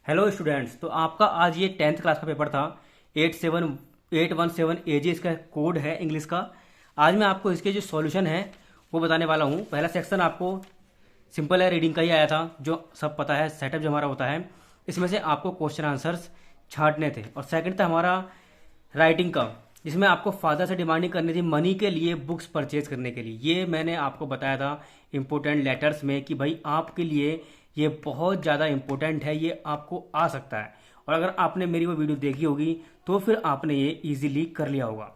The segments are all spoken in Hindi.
Hello students. तो आपका आज ये 10th क्लास का पेपर था। 87817 एजे इसका कोड है इंग्लिश का। आज मैं आपको इसके जो सॉल्यूशन है वो बताने वाला हूँ। पहला सेक्शन आपको सिंपल है, रीडिंग का ही आया था, जो सब पता है, सेटअप जो हमारा होता है। इसमें से आपको क्वेश्चन आंसर्स छांटने थे। और सेकंड था हमारा राइटिंग का, जिसमें आपको फादर से डिमांडिंग करनी थी मनी के लिए, बुक्स परचेज करने के लिए। ये मैंने आपको बताया था इंपॉर्टेंट लेटर्स में कि भाई आपके लिए ये बहुत ज़्यादा इंपॉर्टेंट है, ये आपको आ सकता है। और अगर आपने मेरी वो वीडियो देखी होगी तो फिर आपने ये इजीली कर लिया होगा।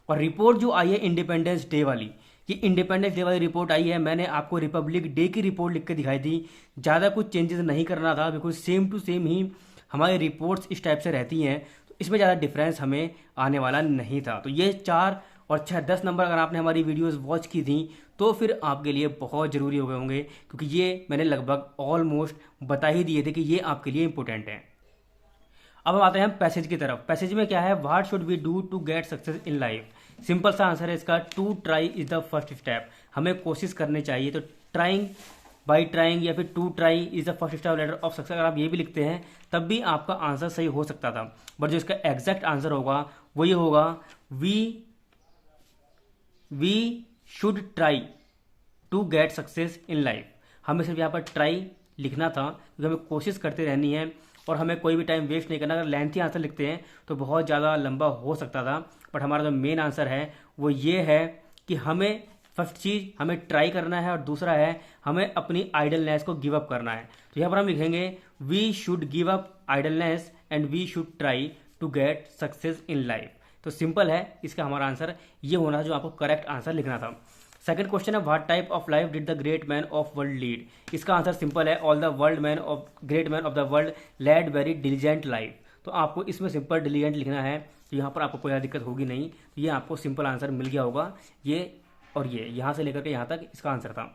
और रिपोर्ट जो आई है इंडिपेंडेंस डे वाली, ये इंडिपेंडेंस डे वाली रिपोर्ट आई है, मैंने आपको रिपब्लिक डे की रिपोर्ट लिख के दिखाई थी। ज़्यादा कुछ चेंजेस नहीं करना था, बिकॉज सेम टू सेम ही हमारी रिपोर्ट्स इस टाइप से रहती हैं, तो इसमें ज़्यादा डिफरेंस हमें आने वाला नहीं था। तो ये 4 और 6 10 नंबर अगर आपने हमारी वीडियोस वॉच की थी तो फिर आपके लिए बहुत ज़रूरी हो गए होंगे, क्योंकि ये मैंने लगभग ऑलमोस्ट बता ही दिए थे कि ये आपके लिए इंपॉर्टेंट है। अब हम आते हैं पैसेज की तरफ। पैसेज में क्या है, what should we do to get success in life. Simple सा आंसर है इसका, to try is the first step. हमें कोशिश करनी चाहिए। तो ट्राइंग बाई ट्राइंग या फिर to try is the first step ladder of success, अगर आप ये भी लिखते हैं तब भी आपका आंसर सही हो सकता था। बट जो इसका एग्जैक्ट आंसर होगा वो ये होगा, we should try to get success in life. हमें सिर्फ यहाँ पर ट्राई लिखना था, क्योंकि हमें कोशिश करते रहनी है और हमें कोई भी टाइम वेस्ट नहीं करना। अगर लेंथी आंसर लिखते हैं तो बहुत ज़्यादा लंबा हो सकता था। बट हमारा जो मेन आंसर है वो ये है कि हमें फर्स्ट चीज़ हमें ट्राई करना है, और दूसरा है हमें अपनी आइडलनेस को गिव अप करना है। तो यहाँ पर हम लिखेंगे we should give up idleness and we should try to get success in life. तो सिंपल है, इसका हमारा आंसर ये होना था जो आपको करेक्ट आंसर लिखना था। सेकंड क्वेश्चन है, what type of life did the great man of world lead. इसका आंसर सिंपल है, all the world man of great man of the world led very diligent life. तो आपको इसमें सिंपल डिलीजेंट लिखना है, तो यहाँ पर आपको कोई दिक्कत होगी नहीं। तो ये आपको सिंपल आंसर मिल गया होगा। ये और ये यहाँ से लेकर के यहाँ तक इसका आंसर था।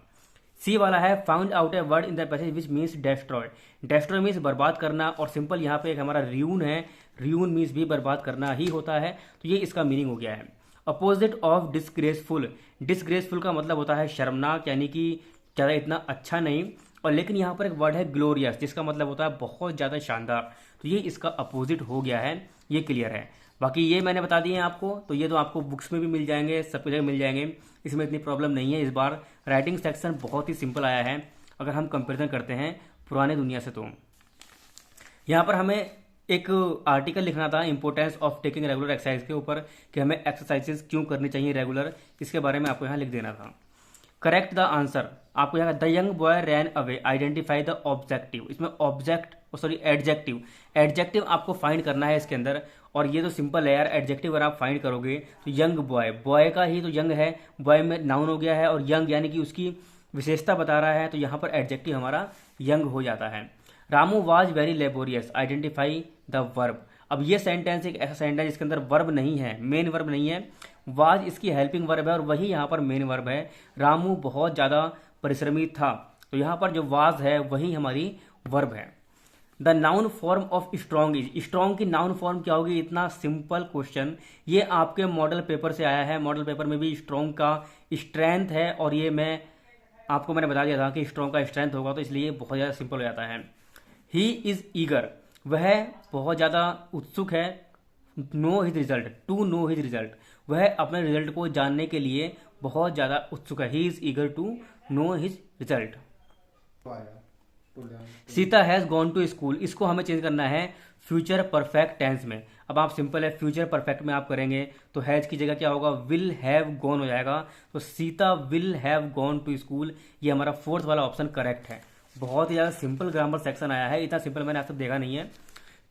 सी वाला है, found out a word in the passage which means destroy. Destroy means बर्बाद करना, और सिंपल यहाँ पे एक हमारा रियून है, रियून मीन्स भी बर्बाद करना ही होता है। तो ये इसका मीनिंग हो गया है। अपोजिट ऑफ डिसग्रेसफुल, डिसग्रेसफुल का मतलब होता है शर्मनाक, यानी कि ज़्यादा इतना अच्छा नहीं। और लेकिन यहाँ पर एक वर्ड है ग्लोरियस, जिसका मतलब होता है बहुत ज़्यादा शानदार। तो ये इसका अपोजिट हो गया है, ये क्लियर है। बाकी ये मैंने बता दिए हैं आपको, तो ये तो आपको बुक्स में भी मिल जाएंगे, सब जगह मिल जाएंगे, इसमें इतनी प्रॉब्लम नहीं है। इस बार राइटिंग सेक्शन बहुत ही सिंपल आया है अगर हम कंपेरिजन करते हैं पुराने दुनिया से। तो यहाँ पर हमें एक आर्टिकल लिखना था importance of taking regular exercise के ऊपर, कि हमें एक्सरसाइजेस क्यों करनी चाहिए रेगुलर, इसके बारे में आपको यहाँ लिख देना था। करेक्ट द आंसर, आपको यहाँ the young boy ran away, identify the objective. इसमें ऑब्जेक्ट सॉरी एडजेक्टिव, एडजेक्टिव आपको फाइंड करना है इसके अंदर। और ये तो सिंपल है यार, एडजेक्टिव अगर आप फाइंड करोगे तो यंग बॉय, बॉय का ही तो यंग है, बॉय में नाउन हो गया है, और यंग यानी कि उसकी विशेषता बता रहा है, तो यहाँ पर एडजेक्टिव हमारा यंग हो जाता है। Ramu was very laborious, identify the verb. अब ये सेंटेंस एक ऐसा सेंटेंस जिसके अंदर वर्ब नहीं है, मेन वर्ब नहीं है। वाज इसकी हेल्पिंग वर्ब है और वही यहाँ पर मेन वर्ब है। रामू बहुत ज़्यादा परिश्रमी था, तो यहाँ पर जो वाज है वही हमारी वर्ब है। The noun form of strong is, strong की नाउन फॉर्म क्या होगी, इतना सिंपल क्वेश्चन। ये आपके मॉडल पेपर से आया है, मॉडल पेपर में भी स्ट्रॉन्ग का स्ट्रेंथ है, और ये मैंने बता दिया था कि स्ट्रॉन्ग का स्ट्रेंथ होगा, तो इसलिए बहुत ज़्यादा सिंपल हो जाता है। ही इज ईगर, वह बहुत ज़्यादा उत्सुक है, know his result, to know his result, वह अपने रिजल्ट को जानने के लिए बहुत ज़्यादा उत्सुक है। He is eager to know his result. Sita has gone to school, इसको हमें चेंज करना है फ्यूचर परफेक्ट टेंस में। अब आप सिंपल है, फ्यूचर परफेक्ट में आप करेंगे तो हैज़ की जगह क्या होगा, विल हैव गॉन हो जाएगा। तो Sita will have gone to school, ये हमारा फोर्थ वाला ऑप्शन करेक्ट है। बहुत ही ज़्यादा सिंपल ग्रामर सेक्शन आया है, इतना सिंपल मैंने आज तक देखा नहीं है।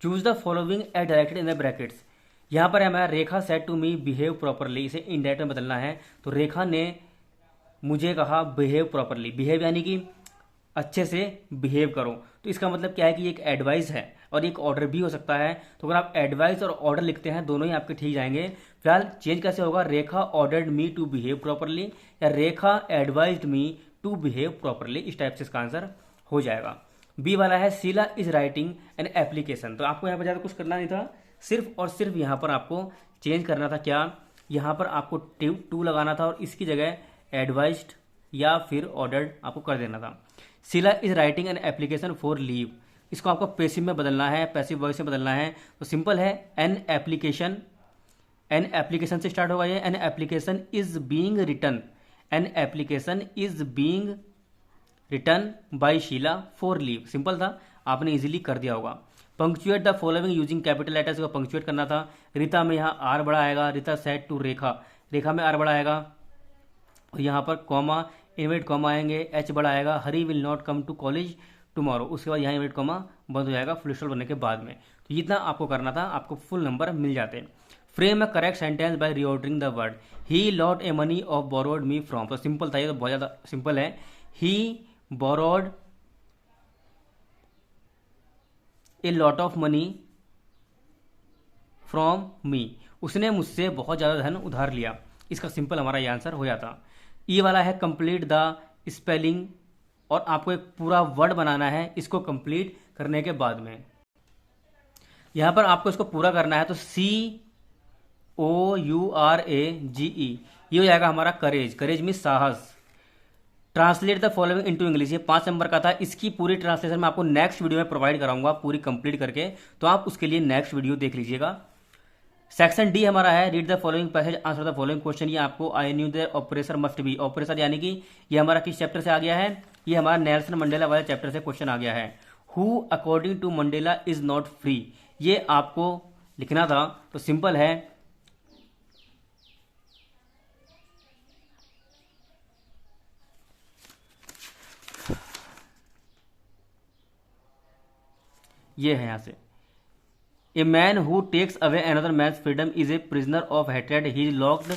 Choose the following as directed in the brackets. यहाँ पर हमारा Rekha said to me behave properly, इसे इनडायरेक्ट में बदलना है। तो रेखा ने मुझे कहा बिहेव प्रॉपरली, बिहेव यानी कि अच्छे से बिहेव करो। तो इसका मतलब क्या है कि एक एडवाइस है और एक ऑर्डर भी हो सकता है। तो अगर आप एडवाइस और ऑर्डर लिखते हैं दोनों ही आपके ठीक जाएंगे। फिलहाल चेंज कैसे होगा, Rekha ordered me to behave properly या Rekha advised me to behave properly, इस टाइप से इसका आंसर हो जाएगा। बी वाला है, Sheela is writing an application. तो आपको यहाँ पर ज़्यादा कुछ करना नहीं था, सिर्फ और सिर्फ यहाँ पर आपको चेंज करना था क्या, यहाँ पर आपको टू लगाना था और इसकी जगह एडवाइज्ड या फिर ऑर्डर्ड आपको कर देना था। Sheela is writing an application for leave, इसको आपको पैसिव में बदलना है, पैसिव वॉइस में बदलना है। तो सिंपल है, एन एप्लीकेशन, एन एप्लीकेशन से स्टार्ट होगा ये, an application is being written, an application is being written by Sheela for leave. Simple था, आपने इजीली कर दिया होगा। Punctuate the following using capital letters को पंक्चुएट करना था। रीता में यहाँ आर बड़ा आएगा, रीता सेड टू रेखा, रेखा में आर बड़ा आएगा, और यहाँ पर कॉमा इनवर्ट कॉमा आएंगे, एच बड़ा आएगा। Hari will not come to college tomorrow, उसके बाद यहाँ इनवर्ट कॉमा बंद हो जाएगा फुल स्टॉप बनने के बाद में। तो जितना आपको करना था, आपको फुल नंबर मिल जाते। Frame a correct sentence by reordering the word, he lot a money of borrowed me from. तो सिंपल था ये, तो बहुत ज़्यादा सिंपल है। He borrowed a lot of money from me, उसने मुझसे बहुत ज़्यादा धन उधार लिया। इसका सिंपल हमारा ये आंसर हो जाता। ई वाला है कंप्लीट द स्पेलिंग, और आपको एक पूरा वर्ड बनाना है इसको कंप्लीट करने के बाद में। यहां पर आपको इसको पूरा करना है, तो COURAGE ये हो जाएगा हमारा करेज, करेज मीन्स साहस। Translate the following into English, ये 5 नंबर का था। इसकी पूरी ट्रांसलेशन मैं आपको नेक्स्ट वीडियो में प्रोवाइड कराऊंगा पूरी कंप्लीट करके, तो आप उसके लिए नेक्स्ट वीडियो देख लीजिएगा। सेक्शन डी हमारा है, read the following passage answer the following question. ये आपको I knew the operation must be, operation यानी कि ये हमारा किस चैप्टर से आ गया है, ये हमारा नेल्सन मंडेला वाले चैप्टर से क्वेश्चन आ गया है। Who according to Mandela is not free, ये आपको लिखना था। तो सिंपल है, ये है यहां से, a man who takes away another man's freedom is a prisoner of hatred, he is locked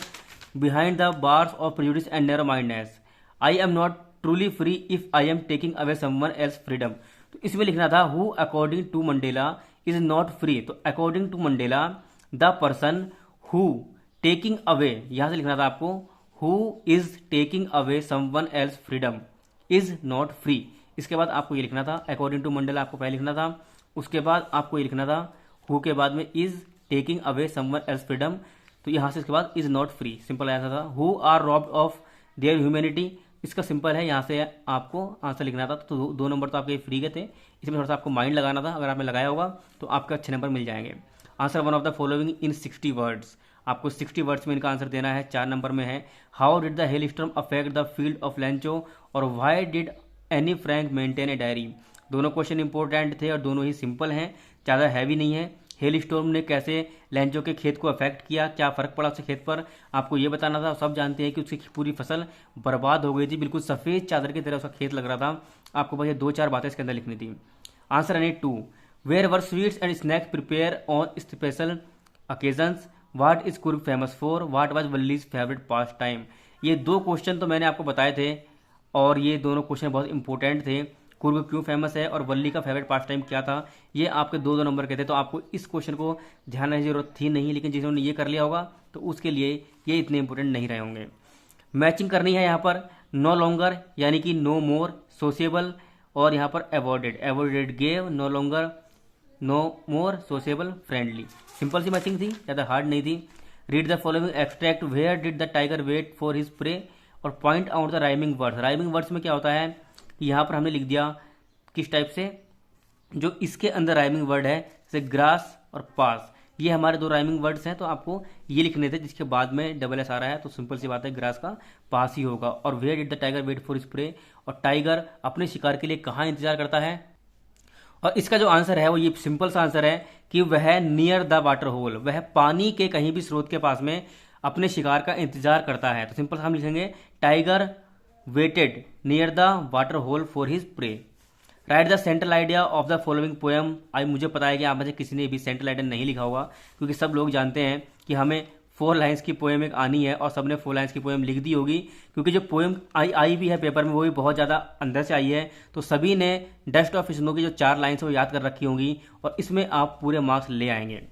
behind the bars of prejudice and narrow mindness. I am not truly free if I am taking away someone else freedom. तो इसमें लिखना था who according to Mandela is not free, तो according to Mandela the person who taking away, यहां से लिखना था आपको who is taking away someone else freedom is not free. इसके बाद आपको ये लिखना था, अकॉर्डिंग टू मंडेला आपको पहले लिखना था, उसके बाद आपको ये लिखना था हु के बाद में is taking away someone else freedom, तो यहां से इसके बाद is not free. Simple answer था who are robbed of their humanity, इसका सिंपल है, यहां से आपको आंसर लिखना था। तो 2 नंबर तो आपके फ्री के थे, इसमें थोड़ा सा आपको माइंड लगाना था। अगर आपने लगाया होगा तो आपके अच्छे नंबर मिल जाएंगे। Answer one of the following in 60 words, आपको 60 वर्ड्स में इनका आंसर देना है। 4 नंबर में है how did the hail storm affect the field of Lencho, और why did Anne Frank maintain a diary. दोनों क्वेश्चन इंपॉर्टेंट थे और दोनों ही सिंपल हैं, ज़्यादा हैवी नहीं है। हेल स्टॉर्म ने कैसे लेंचो के खेत को अफेक्ट किया, क्या फर्क पड़ा उसके खेत पर, आपको ये बताना था। सब जानते हैं कि उसकी पूरी फसल बर्बाद हो गई थी, बिल्कुल सफ़ेद चादर की तरह उसका खेत लग रहा था। आपको बस ये 2-4 बातें इसके अंदर लिखनी थी। Answer any 2, where were sweets and snacks prepare on special occasions, what is Coorg famous for, what was Valli's favourite pastime. ये 2 क्वेश्चन तो मैंने आपको बताए थे, और ये दोनों क्वेश्चन बहुत इंपॉर्टेंट थे। कुर्ग क्यों फेमस है और वल्ली का फेवरेट पास टाइम क्या था, ये आपके 2 नंबर के थे। तो आपको इस क्वेश्चन को ध्यान रखने की जरूरत थी नहीं, लेकिन जिन्होंने ये कर लिया होगा तो उसके लिए ये इतने इंपॉर्टेंट नहीं रहे होंगे। मैचिंग करनी है यहाँ पर, नो लॉन्गर यानी कि नो मोर, सोशेबल, और यहाँ पर avoided, avoided gave, no longer, no more, sociable, friendly. Simple सी मैचिंग थी, ज़्यादा हार्ड नहीं थी। Read the following extract, where did the tiger wait for his prey, और point out the rhyming words. Rhyming words में क्या होता है कि यहाँ पर हमने लिख दिया किस टाइप से, जो इसके अंदर राइमिंग वर्ड है, जैसे ग्रास और पास, ये हमारे 2 राइमिंग वर्ड्स हैं। तो आपको ये लिखने थे, जिसके बाद में डबल एस आ रहा है, तो सिंपल सी बात है ग्रास का पास ही होगा। और where did the tiger wait for spray, और टाइगर अपने शिकार के लिए कहाँ इंतजार करता है। और इसका जो आंसर है वो ये सिंपल सा आंसर है कि वह नियर द वाटर होल, वह पानी के कहीं भी स्रोत के पास में अपने शिकार का इंतजार करता है। तो सिंपल हम लिखेंगे tiger waited near the water hole for his prey. Write the central idea of the following poem. आज मुझे पता है कि आप में से किसी ने भी सेंट्रल आइडिया नहीं लिखा होगा, क्योंकि सब लोग जानते हैं कि हमें 4 लाइन्स की पोएम एक आनी है, और सबने 4 लाइन्स की पोएम लिख दी होगी, क्योंकि जो पोएम आई भी है पेपर में वो भी बहुत ज़्यादा अंदर से आई है। तो सभी ने डस्ट ऑफ स्नो की जो 4 लाइन्स वो याद कर रखी होंगी, और इसमें आप पूरे मार्क्स ले आएंगे।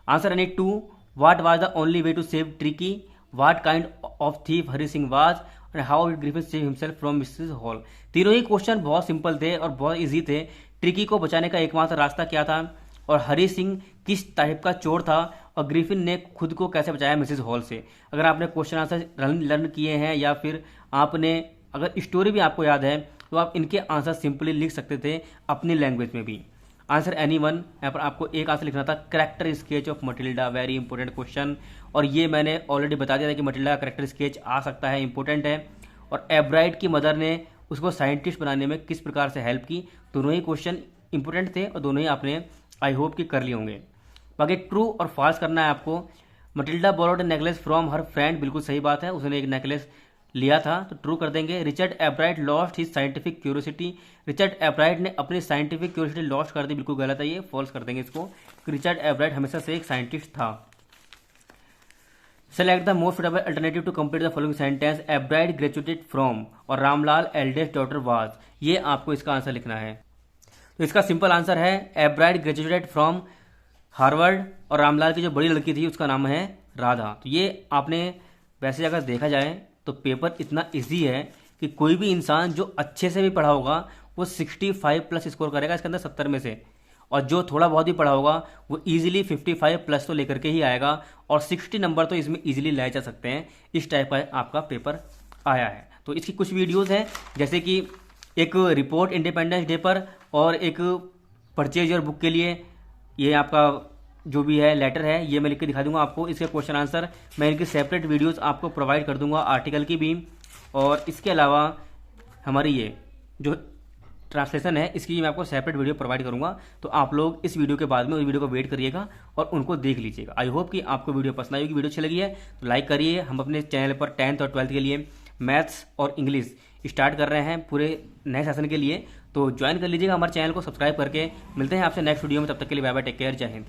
Answer any 2, what was the only way to save Tricki, what kind of thief Hari Singh was, और how did Griffin save himself from Mrs Hall. तीनों ही क्वेश्चन बहुत सिंपल थे और बहुत इजी थे। ट्रिकी को बचाने का एकमात्र रास्ता क्या था, और हरी सिंह किस टाइप का चोर था, और ग्रिफिन ने खुद को कैसे बचाया मिसेस हॉल से। अगर आपने क्वेश्चन आंसर लर्न किए हैं, या फिर आपने अगर स्टोरी भी आपको याद है, तो आप इनके आंसर सिंपली लिख सकते थे अपनी लैंग्वेज में भी। आंसर एनी वन, यहाँ पर आपको एक आंसर लिखना था character sketch of Matilda, very important question. और ये मैंने ऑलरेडी बता दिया था कि मटिल्डा का करेक्टर स्केच आ सकता है, इंपॉर्टेंट है। और एब्राइड की मदर ने उसको साइंटिस्ट बनाने में किस प्रकार से हेल्प की, दोनों ही क्वेश्चन इंपॉर्टेंट थे और दोनों ही आपने आई होप कि कर लिए होंगे। बाकी ट्रू और फॉल्स करना है आपको। Matilda borrowed necklace from her friend, बिल्कुल सही बात है, उसने एक नेकलेस लिया था तो ट्रू कर देंगे। Richard एब्राइट lost his scientific curiosity, Richard एब्राइट ने अपनी साइंटिफिक क्यूरियोसिटी लॉस्ट कर दी, बिल्कुल गलत है, ये फॉल्स कर देंगे इसको। रिचर्ड एब्राइट हमेशा से एक साइंटिस्ट था। Select the most suitable alternative to complete the following sentence, Ebright graduated from और रामलाल एल्डेस्ट डॉटर वाज, ये आपको इसका आंसर लिखना है। तो इसका सिंपल आंसर है एब्राइट ग्रेजुएटेड फ्रॉम हार्वर्ड और रामलाल की जो बड़ी लड़की थी उसका नाम है राधा। तो ये आपने वैसे अगर देखा जाए तो पेपर इतना इजी है कि कोई भी इंसान जो अच्छे से भी पढ़ा होगा वो 65 प्लस स्कोर करेगा इसके अंदर 70 में से, और जो थोड़ा बहुत भी पढ़ा होगा वो इजीली 55 प्लस तो लेकर के ही आएगा, और 60 नंबर तो इसमें इजीली लाए जा सकते हैं। इस टाइप का आपका पेपर आया है। तो इसकी कुछ वीडियोस हैं, जैसे कि एक रिपोर्ट इंडिपेंडेंस डे पर और एक परचेज योर बुक के लिए, ये आपका जो भी है लेटर है ये मैं लिख के दिखा दूंगा आपको। इसके क्वेश्चन आंसर मैं इनकी सेपरेट वीडियोस आपको प्रोवाइड कर दूंगा, आर्टिकल की भी। और इसके अलावा हमारी ये जो ट्रांसलेशन है इसकी मैं आपको सेपरेट वीडियो प्रोवाइड करूंगा, तो आप लोग इस वीडियो के बाद में उस वीडियो को वेट करिएगा और उनको देख लीजिएगा। आई होप कि आपको वीडियो पसंद आई होगी। वीडियो अच्छी लगी है तो लाइक करिए। हम अपने चैनल पर 10th और 12th के लिए मैथ्स और इंग्लिश स्टार्ट कर रहे हैं पूरे नए सेशन के लिए, तो ज्वाइन कर लीजिएगा हमारे चैनल को सब्सक्राइब करके। मिलते हैं आपसे नेक्स्ट वीडियो में, तब तक के लिए बाय बाय, टेक केयर, जय हिंद।